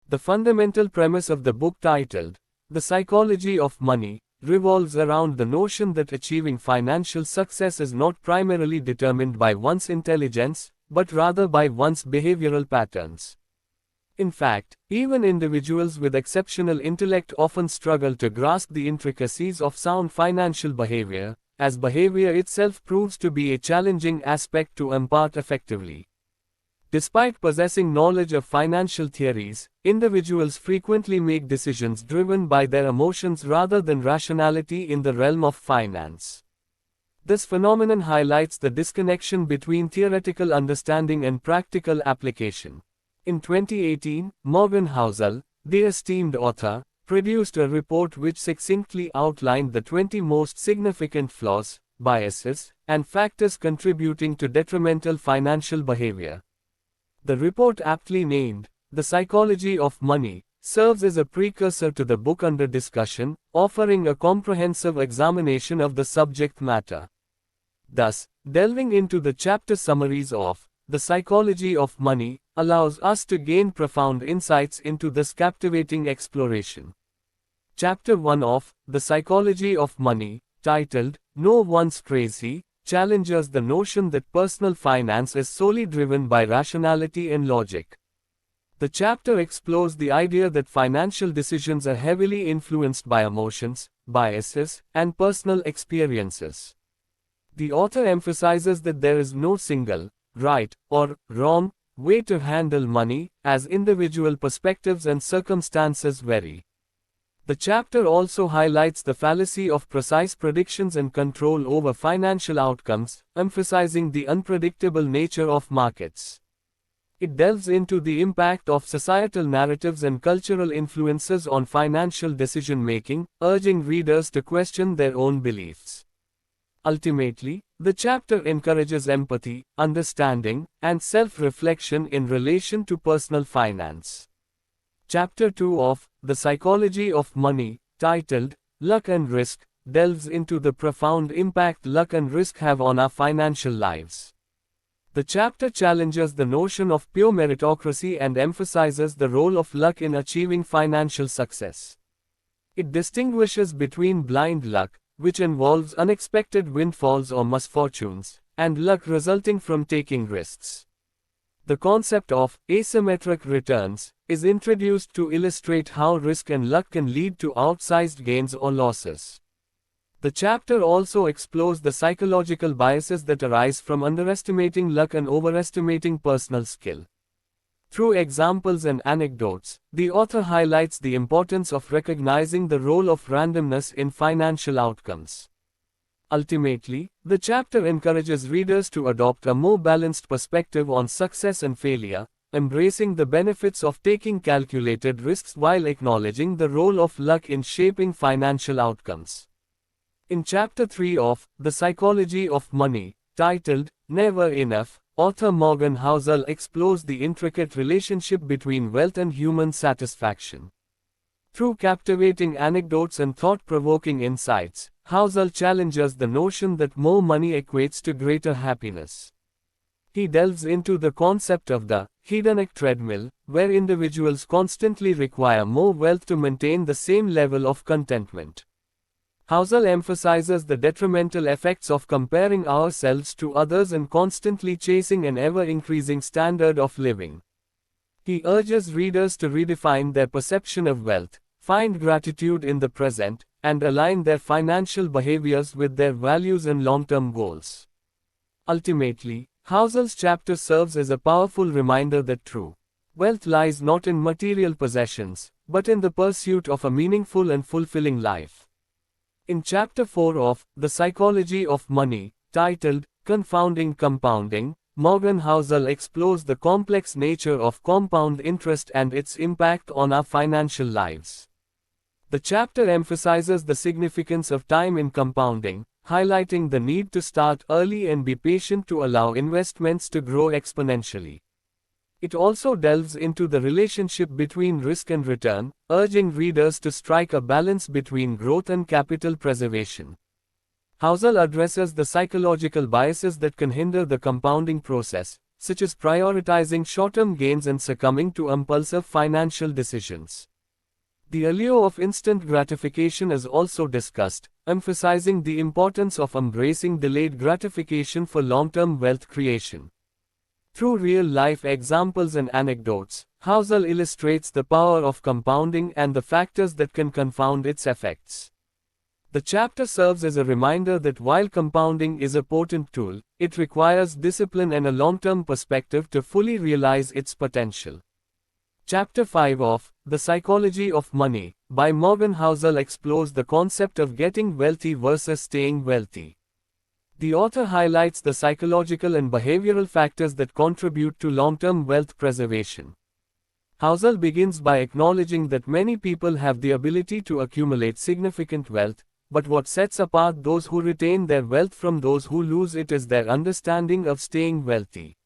The fundamental premise of the book titled, The Psychology of Money, revolves around the notion that achieving financial success is not primarily determined by one's intelligence, but rather by one's behavioral patterns. In fact, even individuals with exceptional intellect often struggle to grasp the intricacies of sound financial behavior, as behavior itself proves to be a challenging aspect to impart effectively. Despite possessing knowledge of financial theories, individuals frequently make decisions driven by their emotions rather than rationality in the realm of finance. This phenomenon highlights the disconnection between theoretical understanding and practical application. In 2018, Morgan Housel, the esteemed author, produced a report which succinctly outlined the 20 most significant flaws, biases, and factors contributing to detrimental financial behavior. The report, aptly named, The Psychology of Money, serves as a precursor to the book under discussion, offering a comprehensive examination of the subject matter. Thus, delving into the chapter summaries of The Psychology of Money allows us to gain profound insights into this captivating exploration. Chapter 1 of The Psychology of Money, titled, No One's Crazy, challenges the notion that personal finance is solely driven by rationality and logic. The chapter explores the idea that financial decisions are heavily influenced by emotions, biases, and personal experiences. The author emphasizes that there is no single, right, or wrong way to handle money, as individual perspectives and circumstances vary. The chapter also highlights the fallacy of precise predictions and control over financial outcomes, emphasizing the unpredictable nature of markets. It delves into the impact of societal narratives and cultural influences on financial decision-making, urging readers to question their own beliefs. Ultimately, the chapter encourages empathy, understanding, and self-reflection in relation to personal finance. Chapter 2 of The Psychology of Money, titled, Luck and Risk, delves into the profound impact luck and risk have on our financial lives. The chapter challenges the notion of pure meritocracy and emphasizes the role of luck in achieving financial success. It distinguishes between blind luck, which involves unexpected windfalls or misfortunes, and luck resulting from taking risks. The concept of asymmetric returns is introduced to illustrate how risk and luck can lead to outsized gains or losses. The chapter also explores the psychological biases that arise from underestimating luck and overestimating personal skill. Through examples and anecdotes, the author highlights the importance of recognizing the role of randomness in financial outcomes. Ultimately, the chapter encourages readers to adopt a more balanced perspective on success and failure, embracing the benefits of taking calculated risks while acknowledging the role of luck in shaping financial outcomes. In Chapter 3 of The Psychology of Money, titled, Never Enough, author Morgan Housel explores the intricate relationship between wealth and human satisfaction. Through captivating anecdotes and thought-provoking insights, Housel challenges the notion that more money equates to greater happiness. He delves into the concept of the hedonic treadmill, where individuals constantly require more wealth to maintain the same level of contentment. Housel emphasizes the detrimental effects of comparing ourselves to others and constantly chasing an ever-increasing standard of living. He urges readers to redefine their perception of wealth, find gratitude in the present, and align their financial behaviors with their values and long-term goals. Ultimately, Housel's chapter serves as a powerful reminder that true wealth lies not in material possessions, but in the pursuit of a meaningful and fulfilling life. In Chapter 4 of The Psychology of Money, titled, Confounding Compounding, Morgan Housel explores the complex nature of compound interest and its impact on our financial lives. The chapter emphasizes the significance of time in compounding, highlighting the need to start early and be patient to allow investments to grow exponentially. It also delves into the relationship between risk and return, urging readers to strike a balance between growth and capital preservation. Housel addresses the psychological biases that can hinder the compounding process, such as prioritizing short-term gains and succumbing to impulsive financial decisions. The allure of instant gratification is also discussed, emphasizing the importance of embracing delayed gratification for long-term wealth creation. Through real-life examples and anecdotes, Housel illustrates the power of compounding and the factors that can confound its effects. The chapter serves as a reminder that while compounding is a potent tool, it requires discipline and a long-term perspective to fully realize its potential. Chapter 5 of The Psychology of Money by Morgan Housel explores the concept of getting wealthy versus staying wealthy. The author highlights the psychological and behavioral factors that contribute to long-term wealth preservation. Housel begins by acknowledging that many people have the ability to accumulate significant wealth, but what sets apart those who retain their wealth from those who lose it is their understanding of staying wealthy.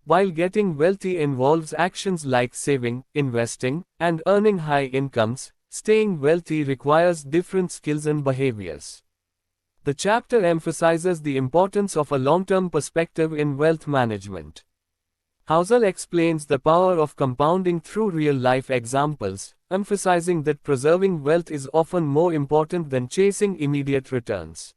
While getting wealthy involves actions like saving, investing, and earning high incomes, staying wealthy requires different skills and behaviors. The chapter emphasizes the importance of a long-term perspective in wealth management. Housel explains the power of compounding through real-life examples, emphasizing that preserving wealth is often more important than chasing immediate returns.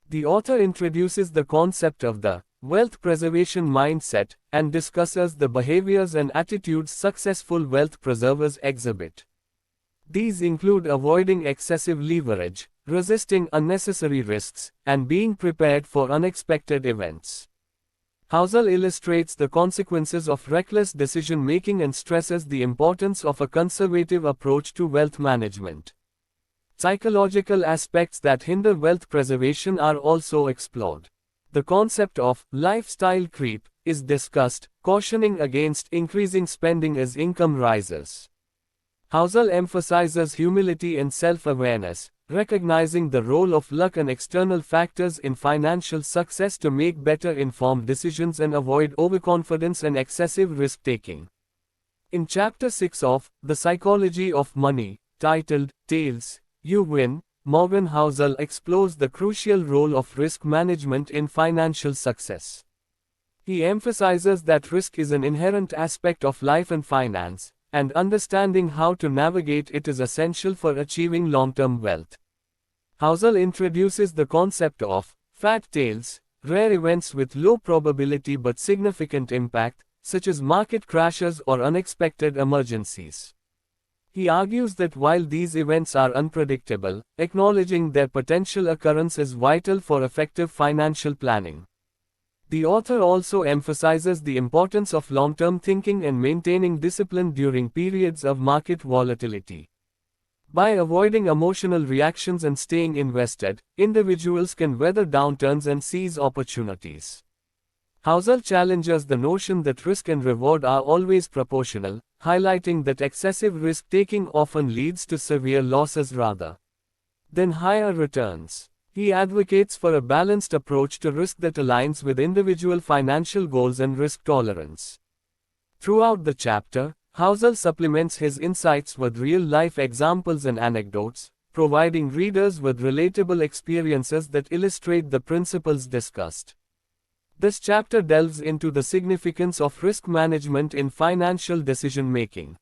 The author introduces the concept of the wealth preservation mindset and discusses the behaviors and attitudes successful wealth preservers exhibit. These include avoiding excessive leverage, resisting unnecessary risks, and being prepared for unexpected events. Housel illustrates the consequences of reckless decision-making and stresses the importance of a conservative approach to wealth management. Psychological aspects that hinder wealth preservation are also explored. The concept of lifestyle creep is discussed, cautioning against increasing spending as income rises. Housel emphasizes humility and self-awareness, recognizing the role of luck and external factors in financial success to make better informed decisions and avoid overconfidence and excessive risk-taking. In Chapter 6 of The Psychology of Money, titled Tails, You Win, Morgan Housel explores the crucial role of risk management in financial success. He emphasizes that risk is an inherent aspect of life and finance, and understanding how to navigate it is essential for achieving long-term wealth. Housel introduces the concept of fat tails, rare events with low probability but significant impact, such as market crashes or unexpected emergencies. He argues that while these events are unpredictable, acknowledging their potential occurrence is vital for effective financial planning. The author also emphasizes the importance of long-term thinking and maintaining discipline during periods of market volatility. By avoiding emotional reactions and staying invested, individuals can weather downturns and seize opportunities. Housel challenges the notion that risk and reward are always proportional, highlighting that excessive risk-taking often leads to severe losses rather than higher returns. He advocates for a balanced approach to risk that aligns with individual financial goals and risk tolerance. Throughout the chapter, Housel supplements his insights with real-life examples and anecdotes, providing readers with relatable experiences that illustrate the principles discussed. This chapter delves into the significance of risk management in financial decision-making.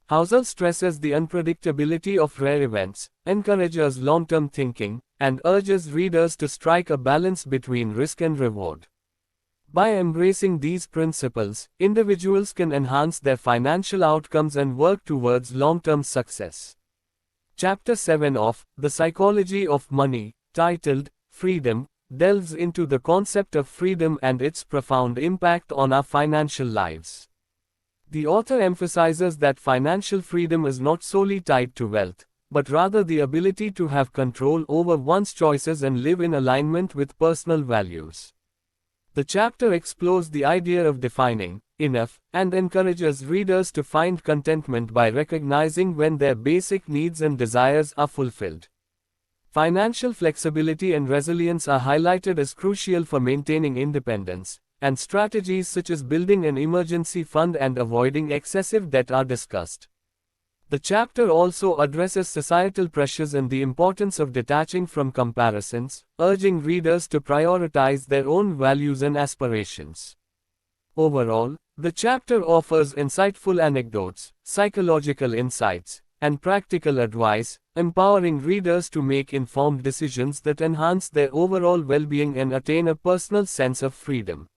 Housel stresses the unpredictability of rare events, encourages long-term thinking, and urges readers to strike a balance between risk and reward. By embracing these principles, individuals can enhance their financial outcomes and work towards long-term success. Chapter 7 of The Psychology of Money, titled Freedom, delves into the concept of freedom and its profound impact on our financial lives. The author emphasizes that financial freedom is not solely tied to wealth, but rather the ability to have control over one's choices and live in alignment with personal values. The chapter explores the idea of defining enough and encourages readers to find contentment by recognizing when their basic needs and desires are fulfilled. Financial flexibility and resilience are highlighted as crucial for maintaining independence, and strategies such as building an emergency fund and avoiding excessive debt are discussed. The chapter also addresses societal pressures and the importance of detaching from comparisons, urging readers to prioritize their own values and aspirations. Overall, the chapter offers insightful anecdotes, psychological insights, and practical advice, empowering readers to make informed decisions that enhance their overall well-being and attain a personal sense of freedom.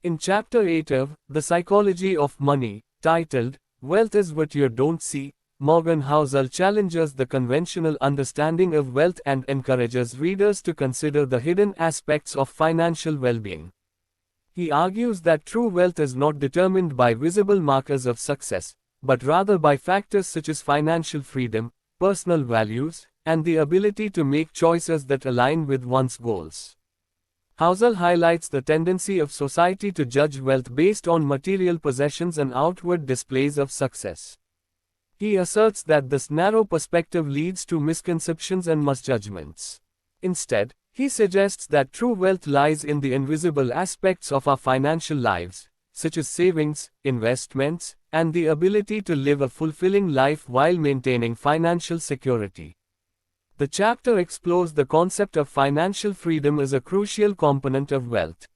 In Chapter 8 of The Psychology of Money, titled, Wealth is What You Don't See, Morgan Housel challenges the conventional understanding of wealth and encourages readers to consider the hidden aspects of financial well-being. He argues that true wealth is not determined by visible markers of success, but rather by factors such as financial freedom, personal values, and the ability to make choices that align with one's goals. Housel highlights the tendency of society to judge wealth based on material possessions and outward displays of success. He asserts that this narrow perspective leads to misconceptions and misjudgments. Instead, he suggests that true wealth lies in the invisible aspects of our financial lives, such as savings, investments, and the ability to live a fulfilling life while maintaining financial security. The chapter explores the concept of financial freedom as a crucial component of wealth.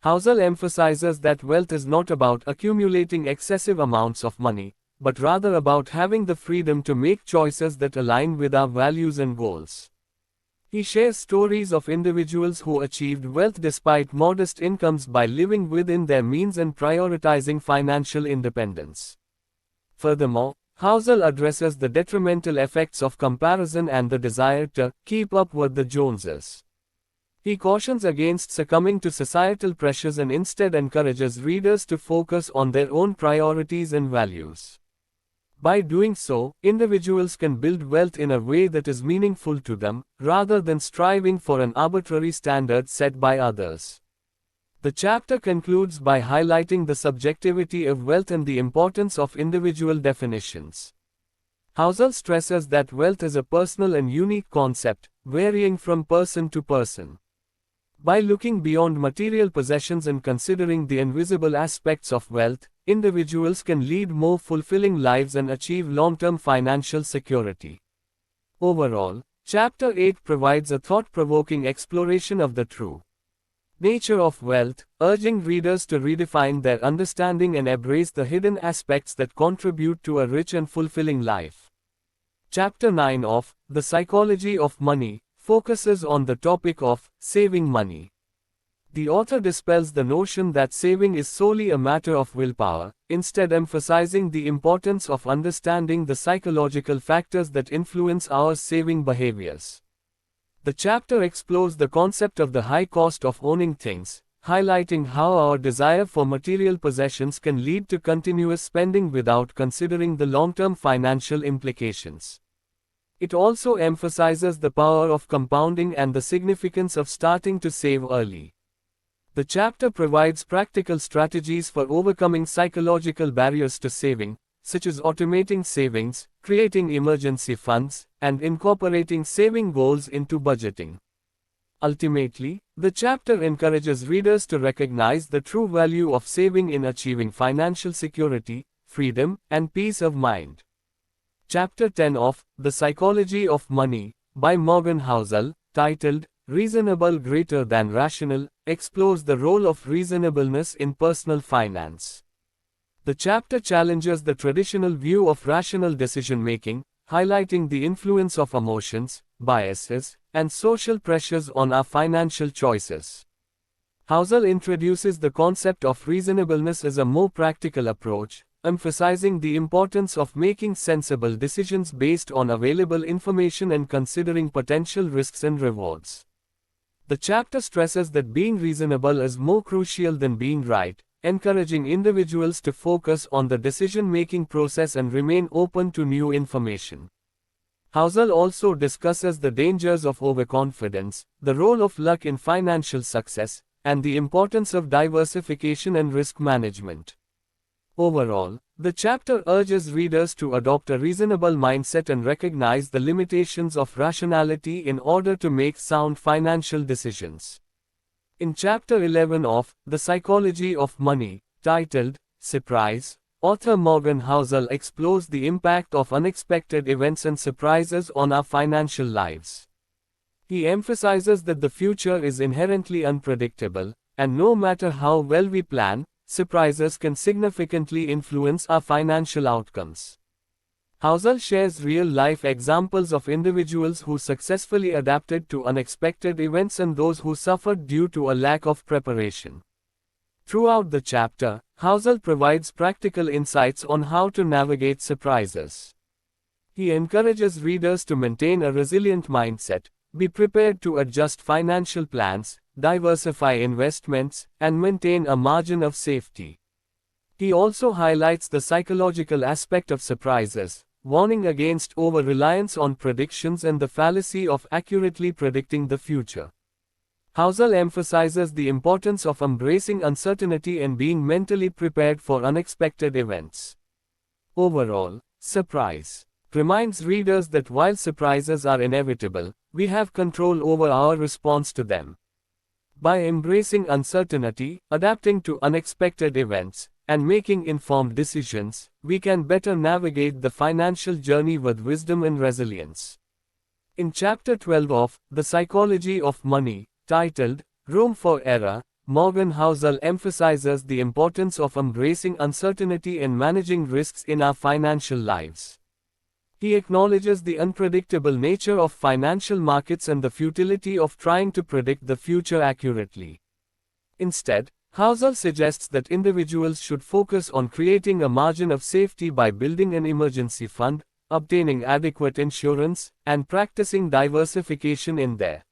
Housel emphasizes that wealth is not about accumulating excessive amounts of money, but rather about having the freedom to make choices that align with our values and goals. He shares stories of individuals who achieved wealth despite modest incomes by living within their means and prioritizing financial independence. Furthermore, Housel addresses the detrimental effects of comparison and the desire to keep up with the Joneses. He cautions against succumbing to societal pressures and instead encourages readers to focus on their own priorities and values. By doing so, individuals can build wealth in a way that is meaningful to them, rather than striving for an arbitrary standard set by others. The chapter concludes by highlighting the subjectivity of wealth and the importance of individual definitions. Housel stresses that wealth is a personal and unique concept, varying from person to person. By looking beyond material possessions and considering the invisible aspects of wealth, individuals can lead more fulfilling lives and achieve long-term financial security. Overall, Chapter 8 provides a thought-provoking exploration of the true nature of wealth, urging readers to redefine their understanding and embrace the hidden aspects that contribute to a rich and fulfilling life. Chapter 9 of The Psychology of Money focuses on the topic of saving money. The author dispels the notion that saving is solely a matter of willpower, instead emphasizing the importance of understanding the psychological factors that influence our saving behaviors. The chapter explores the concept of the high cost of owning things, highlighting how our desire for material possessions can lead to continuous spending without considering the long-term financial implications. It also emphasizes the power of compounding and the significance of starting to save early. The chapter provides practical strategies for overcoming psychological barriers to saving, such as automating savings, creating emergency funds, and incorporating saving goals into budgeting. Ultimately, the chapter encourages readers to recognize the true value of saving in achieving financial security, freedom, and peace of mind. Chapter 10 of The Psychology of Money, by Morgan Housel, titled Reasonable Greater Than Rational, explores the role of reasonableness in personal finance. The chapter challenges the traditional view of rational decision-making, highlighting the influence of emotions, biases, and social pressures on our financial choices. Housel introduces the concept of reasonableness as a more practical approach, emphasizing the importance of making sensible decisions based on available information and considering potential risks and rewards. The chapter stresses that being reasonable is more crucial than being right, encouraging individuals to focus on the decision-making process and remain open to new information. Housel also discusses the dangers of overconfidence, the role of luck in financial success, and the importance of diversification and risk management. Overall, the chapter urges readers to adopt a reasonable mindset and recognize the limitations of rationality in order to make sound financial decisions. In Chapter 11 of The Psychology of Money, titled Surprise, author Morgan Housel explores the impact of unexpected events and surprises on our financial lives. He emphasizes that the future is inherently unpredictable, and no matter how well we plan, surprises can significantly influence our financial outcomes. Housel shares real-life examples of individuals who successfully adapted to unexpected events and those who suffered due to a lack of preparation. Throughout the chapter, Housel provides practical insights on how to navigate surprises. He encourages readers to maintain a resilient mindset, be prepared to adjust financial plans, diversify investments, and maintain a margin of safety. He also highlights the psychological aspect of surprises, warning against over-reliance on predictions and the fallacy of accurately predicting the future. Housel emphasizes the importance of embracing uncertainty and being mentally prepared for unexpected events. Overall, surprise reminds readers that while surprises are inevitable, we have control over our response to them. By embracing uncertainty, adapting to unexpected events, and making informed decisions, we can better navigate the financial journey with wisdom and resilience. In Chapter 12 of The Psychology of Money, titled Room for Error, Morgan Housel emphasizes the importance of embracing uncertainty and managing risks in our financial lives. He acknowledges the unpredictable nature of financial markets and the futility of trying to predict the future accurately. Instead, Housel suggests that individuals should focus on creating a margin of safety by building an emergency fund, obtaining adequate insurance, and practicing diversification in their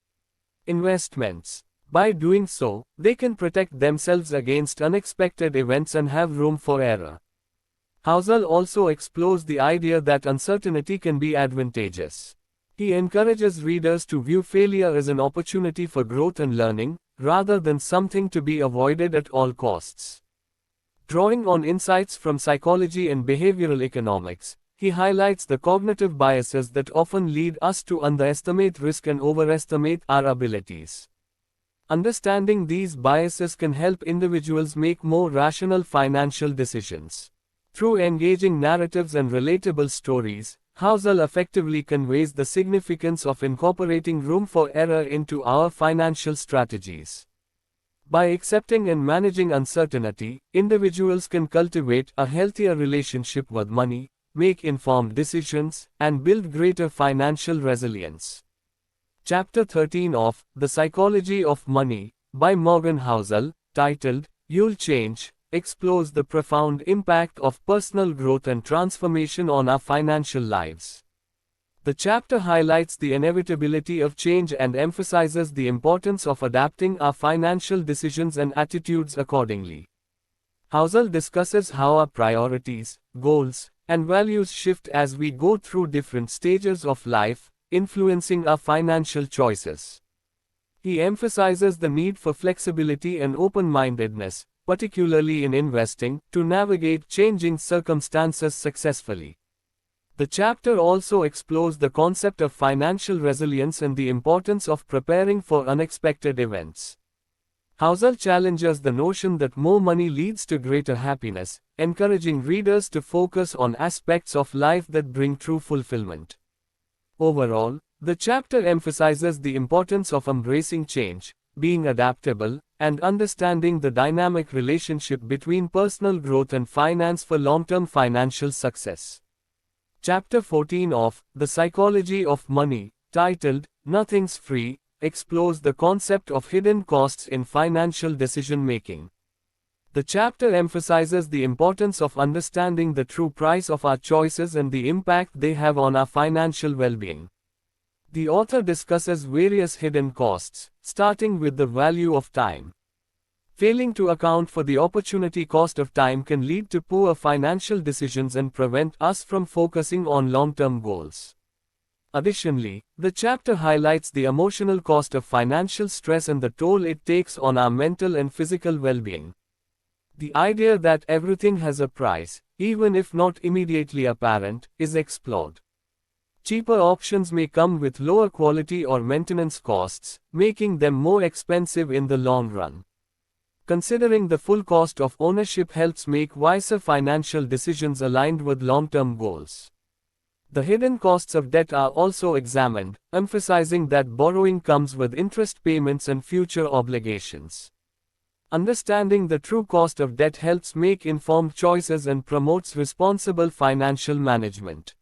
investments. By doing so, they can protect themselves against unexpected events and have room for error. Housel also explores the idea that uncertainty can be advantageous. He encourages readers to view failure as an opportunity for growth and learning, rather than something to be avoided at all costs. Drawing on insights from psychology and behavioral economics, he highlights the cognitive biases that often lead us to underestimate risk and overestimate our abilities. Understanding these biases can help individuals make more rational financial decisions. Through engaging narratives and relatable stories, Housel effectively conveys the significance of incorporating room for error into our financial strategies. By accepting and managing uncertainty, individuals can cultivate a healthier relationship with money, make informed decisions, and build greater financial resilience. Chapter 13 of The Psychology of Money, by Morgan Housel, titled You'll Change, explores the profound impact of personal growth and transformation on our financial lives. The chapter highlights the inevitability of change and emphasizes the importance of adapting our financial decisions and attitudes accordingly. Housel discusses how our priorities, goals, and values shift as we go through different stages of life, influencing our financial choices. He emphasizes the need for flexibility and open-mindedness, particularly in investing, to navigate changing circumstances successfully. The chapter also explores the concept of financial resilience and the importance of preparing for unexpected events. Housel challenges the notion that more money leads to greater happiness, encouraging readers to focus on aspects of life that bring true fulfillment. Overall, the chapter emphasizes the importance of embracing change, being adaptable, and understanding the dynamic relationship between personal growth and finance for long-term financial success. Chapter 14 of The Psychology of Money, titled Nothing's Free, explores the concept of hidden costs in financial decision-making. The chapter emphasizes the importance of understanding the true price of our choices and the impact they have on our financial well-being. The author discusses various hidden costs, starting with the value of time. Failing to account for the opportunity cost of time can lead to poor financial decisions and prevent us from focusing on long-term goals. Additionally, the chapter highlights the emotional cost of financial stress and the toll it takes on our mental and physical well-being. The idea that everything has a price, even if not immediately apparent, is explored. Cheaper options may come with lower quality or maintenance costs, making them more expensive in the long run. Considering the full cost of ownership helps make wiser financial decisions aligned with long-term goals. The hidden costs of debt are also examined, emphasizing that borrowing comes with interest payments and future obligations. Understanding the true cost of debt helps make informed choices and promotes responsible financial management.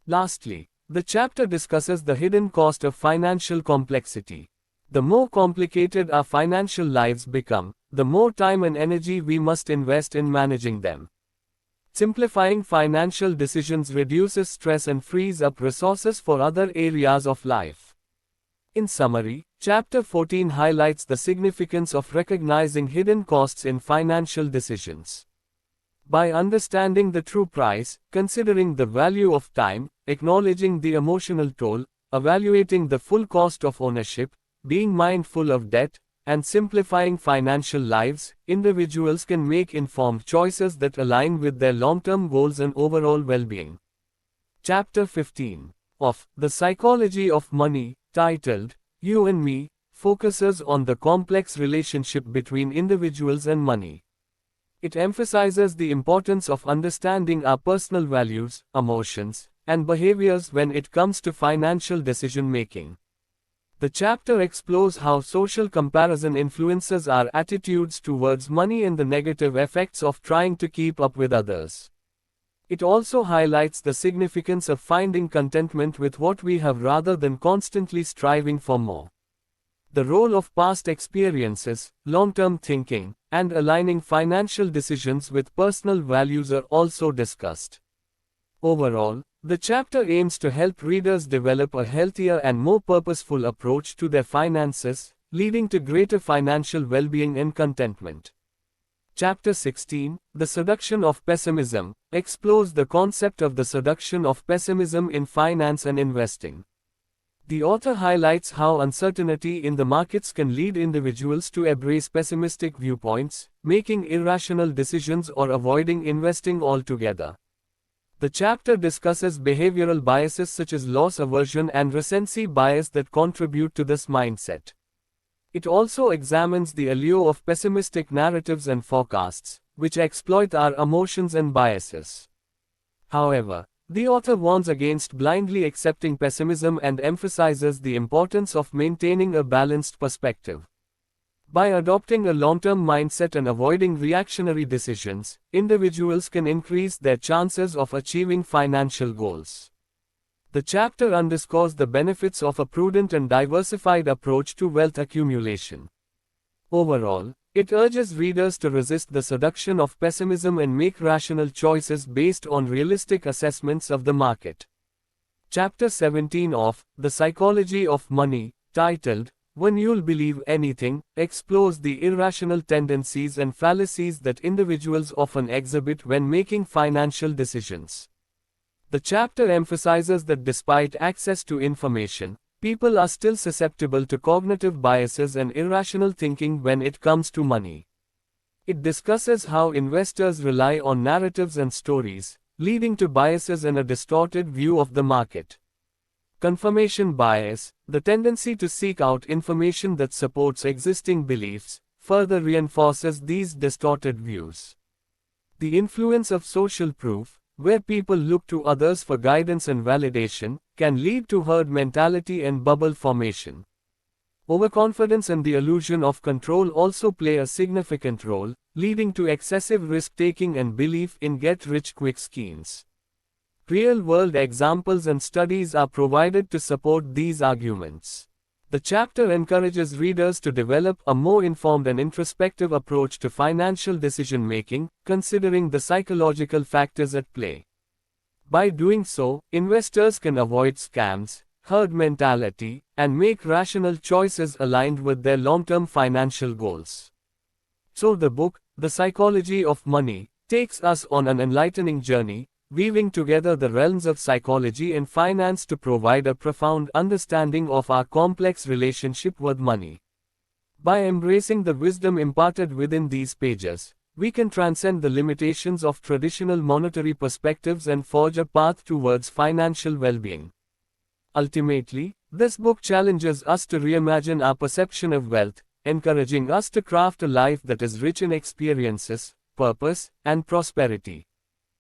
Lastly, the chapter discusses the hidden cost of financial complexity. The more complicated our financial lives become, the more time and energy we must invest in managing them. Simplifying financial decisions reduces stress and frees up resources for other areas of life. In summary, Chapter 14 highlights the significance of recognizing hidden costs in financial decisions. By understanding the true price, considering the value of time, acknowledging the emotional toll, evaluating the full cost of ownership, being mindful of debt, and simplifying financial lives, individuals can make informed choices that align with their long-term goals and overall well-being. Chapter 15 of The Psychology of Money, titled You and Me, focuses on the complex relationship between individuals and money. It emphasizes the importance of understanding our personal values, emotions, and behaviors when it comes to financial decision-making. The chapter explores how social comparison influences our attitudes towards money and the negative effects of trying to keep up with others. It also highlights the significance of finding contentment with what we have rather than constantly striving for more. The role of past experiences, long-term thinking, and aligning financial decisions with personal values are also discussed. Overall, the chapter aims to help readers develop a healthier and more purposeful approach to their finances, leading to greater financial well-being and contentment. Chapter 16, The Seduction of Pessimism, explores the concept of the seduction of pessimism in finance and investing. The author highlights how uncertainty in the markets can lead individuals to embrace pessimistic viewpoints, making irrational decisions or avoiding investing altogether. The chapter discusses behavioral biases such as loss aversion and recency bias that contribute to this mindset. It also examines the allure of pessimistic narratives and forecasts, which exploit our emotions and biases. However, the author warns against blindly accepting pessimism and emphasizes the importance of maintaining a balanced perspective. By adopting a long-term mindset and avoiding reactionary decisions, individuals can increase their chances of achieving financial goals. The chapter underscores the benefits of a prudent and diversified approach to wealth accumulation. Overall, it urges readers to resist the seduction of pessimism and make rational choices based on realistic assessments of the market. Chapter 17 of The Psychology of Money, titled When You'll Believe Anything, explores the irrational tendencies and fallacies that individuals often exhibit when making financial decisions. The chapter emphasizes that despite access to information, people are still susceptible to cognitive biases and irrational thinking when it comes to money. It discusses how investors rely on narratives and stories, leading to biases and a distorted view of the market. Confirmation bias, the tendency to seek out information that supports existing beliefs, further reinforces these distorted views. The influence of social proof, where people look to others for guidance and validation, can lead to herd mentality and bubble formation. Overconfidence and the illusion of control also play a significant role, leading to excessive risk-taking and belief in get-rich-quick schemes. Real-world examples and studies are provided to support these arguments. The chapter encourages readers to develop a more informed and introspective approach to financial decision-making, considering the psychological factors at play. By doing so, investors can avoid scams, herd mentality, and make rational choices aligned with their long-term financial goals. So the book, The Psychology of Money, takes us on an enlightening journey, weaving together the realms of psychology and finance to provide a profound understanding of our complex relationship with money. By embracing the wisdom imparted within these pages, we can transcend the limitations of traditional monetary perspectives and forge a path towards financial well-being. Ultimately, this book challenges us to reimagine our perception of wealth, encouraging us to craft a life that is rich in experiences, purpose, and prosperity.